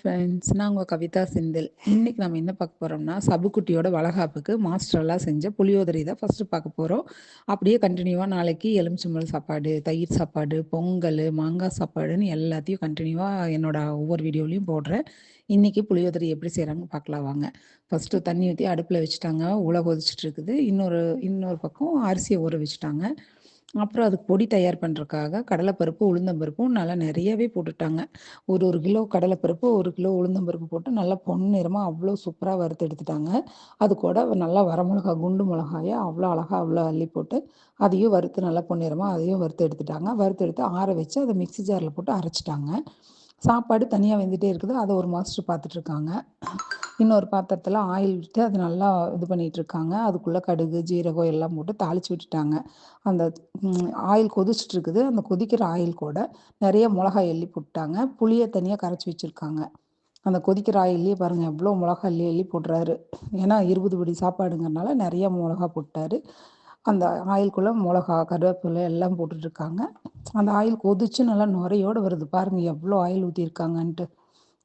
Friends, நான் உங்கள் கவிதா செந்தில். இன்னைக்கு நம்ம என்ன பார்க்க போகிறோம்னா, சபுக்குட்டியோட வளகாப்புக்கு மாஸ்டர்லாம் செஞ்ச புளியோதரை தான் ஃபஸ்ட்டு பார்க்க போகிறோம். அப்படியே கண்டினியூவாக நாளைக்கு எலுமிச்சம்பழம் சாப்பாடு, தயிர் சாப்பாடு, பொங்கல், மாங்காய் சாப்பாடுன்னு எல்லாத்தையும் கண்டினியூவாக என்னோட ஒவ்வொரு வீடியோலையும் போடுறேன். இன்றைக்கி புளியோதரை எப்படி செய்கிறாங்கன்னு பார்க்கலாம் வாங்க. ஃபஸ்ட்டு தண்ணி ஊற்றி அடுப்பில் வச்சுட்டாங்க, உலை கொதிச்சிட்டு இருக்குது. இன்னொரு பக்கம் அரிசியை ஊற வச்சுட்டாங்க. அப்புறம் அதுக்கு பொடி தயார் பண்ணுறதுக்காக கடலைப்பருப்பு, உளுந்தம்பருப்பும் நல்லா நிறையவே போட்டுட்டாங்க. ஒரு கிலோ கடலைப்பருப்பு, 1 கிலோ உளுந்தம்பருப்பு போட்டு நல்லா பொன்னிறமா அவ்வளோ சூப்பரா வறுத்து எடுத்துட்டாங்க. அது கூட நல்லா வரமிளகா, குண்டு மிளகாய அவ்வளோ அழகா அவ்வளோ அள்ளி போட்டு, அதையும் வறுத்து நல்லா பொன்னிறமா அதையும் வறுத்து எடுத்துட்டாங்க. வறுத்து எடுத்து ஆற வச்சு அதை மிக்ஸி ஜாரில் போட்டு அரைச்சிட்டாங்க. சாப்பாடு தனியாக வெந்துட்டே இருக்குது. அதை ஒரு மாஸ்டர் பார்த்துட்ருக்காங்க. இன்னொரு பாத்திரத்தில் ஆயில் விட்டு அது நல்லா இது பண்ணிகிட்ருக்காங்க. அதுக்குள்ளே கடுகு, ஜீரகம் எல்லாம் போட்டு தாளித்து விட்டுட்டாங்க. அந்த ஆயில் கொதிச்சுட்டு இருக்குது. அந்த கொதிக்கிற ஆயில் கூட நிறைய மிளகாய் எள்ளி போட்டாங்க. புளியை தனியாக கரைச்சி வச்சுருக்காங்க. அந்த கொதிக்கிற ஆயில்லையே பாருங்கள் எவ்வளோ மிளகா அள்ளி அள்ளி போடுறாரு. ஏன்னா 20 படி சாப்பாடுங்கிறனால நிறைய மிளகா போட்டார். அந்த ஆயிலுக்குள்ளே மிளகா, கருவேப்பிலை எல்லாம் போட்டுட்ருக்காங்க. அந்த ஆயில் கொதிச்சு நல்லா நுரையோடு வருது. பாருங்கள் எவ்வளோ ஆயில் ஊற்றிருக்காங்கன்ட்டு.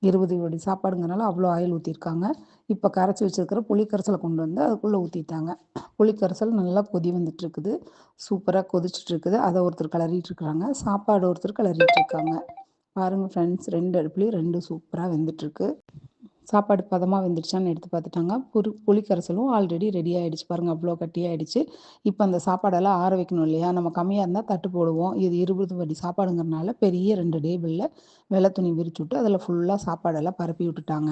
20 படி சாப்பாடுங்கிறனால அவ்வளோ ஆயில் ஊற்றிருக்காங்க. இப்போ கரைச்சி வச்சுருக்கிற புளிக்கரைசலை கொண்டு வந்து அதுக்குள்ளே ஊற்றிட்டாங்க. புளிக்கரைசல் நல்லா கொதி வந்துட்டுருக்குது. சூப்பராக கொதிச்சுட்ருக்குது. அதை ஒருத்தர் கிளறிட்டுருக்குறாங்க. சாப்பாடு ஒருத்தர் கிளறிட்டுருக்காங்க. பாருங்கள் ஃப்ரெண்ட்ஸ், 2 அடுப்புலேயும் 2 சூப்பராக வெந்துட்டுருக்கு. சாப்பாடு பதமாக வெந்துடுச்சான்னு எடுத்து பார்த்துட்டாங்க. புளிக்கரைசலும் ஆல்ரெடி ரெடி ஆகிடுச்சு. பாருங்கள் அவ்வளோ கட்டியாகிடுச்சு. இப்போ அந்த சாப்பாடெல்லாம் ஆற வைக்கணும் இல்லையா? நம்ம கம்மியாக இருந்தால் தட்டு போடுவோம். இது 20 படி சாப்பாடுங்கிறனால பெரிய 2 டேபிளில் வெள்ளை துணி விரிச்சு விட்டு அதில் ஃபுல்லாக சாப்பாடெல்லாம் பரப்பி விட்டுட்டாங்க.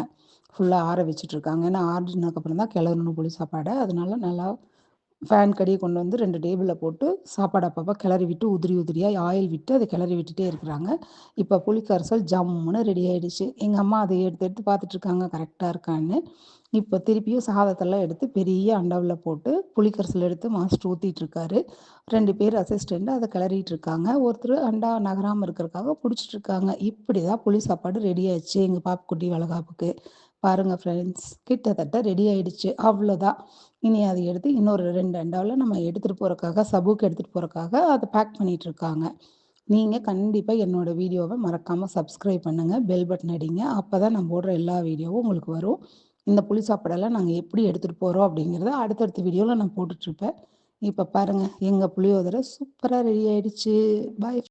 ஃபுல்லாக ஆற வச்சுட்ருக்காங்க. ஏன்னா ஆறினதுக்கப்புறம் தான் கிளறணும் புளி சாப்பாடை. அதனால நல்லா ஃபேன் கடியை கொண்டு வந்து 2 டேபிளில் போட்டு சாப்பாடு அப்பப்போ கிளறி விட்டு உதிரியாக ஆயில் விட்டு அதை கிளறி விட்டுட்டே இருக்கிறாங்க. இப்போ புளிக்கரைசல் ஜம்முன்னு ரெடி ஆகிடுச்சு. எங்கள் அம்மா அதை எடுத்து எடுத்து பார்த்துட்ருக்காங்க கரெக்டாக இருக்கான்னு. இப்போ திருப்பியும் சாதத்தெல்லாம் எடுத்து பெரிய அண்டாவில் போட்டு புளிக்கரைசல் எடுத்து மாஸ்டர் ஊற்றிட்டுருக்காரு. 2 பேர் அசிஸ்டண்ட் அதை கிளறிட்டுருக்காங்க. ஒருத்தர் அண்டா நகராமல் இருக்கிறதுக்காக பிடிச்சிட்ருக்காங்க. இப்படி தான் புளி சாப்பாடு ரெடி ஆயிடுச்சு எங்கள் பாப்புக்குட்டி வளகாப்புக்கு. பாருங்கள் ஃப்ரெண்ட்ஸ், கிட்டத்தட்ட ரெடி ஆகிடுச்சு. அவ்வளோதான். இனி அதை எடுத்து இன்னொரு 2 அண்டாவில் நம்ம எடுத்துகிட்டு போகிறக்காக, சபுக்கு எடுத்துகிட்டு போகிறக்காக அதை பேக் பண்ணிகிட்ருக்காங்க. நீங்கள் கண்டிப்பாக என்னோடய வீடியோவை மறக்காமல் சப்ஸ்கிரைப் பண்ணுங்கள், பெல் பட்டன் அடிங்க. அப்போ தான் நான் போடுற எல்லா வீடியோவும் உங்களுக்கு வரும். இந்த புளி சாப்பாடெல்லாம் நாங்கள் எப்படி எடுத்துகிட்டு போகிறோம் அப்படிங்கிறத அடுத்தடுத்த வீடியோவில் நான் போட்டுட்ருப்பேன். இப்போ பாருங்கள், எங்கள் புளியோதரை சூப்பராக ரெடி ஆகிடுச்சு. பாய்.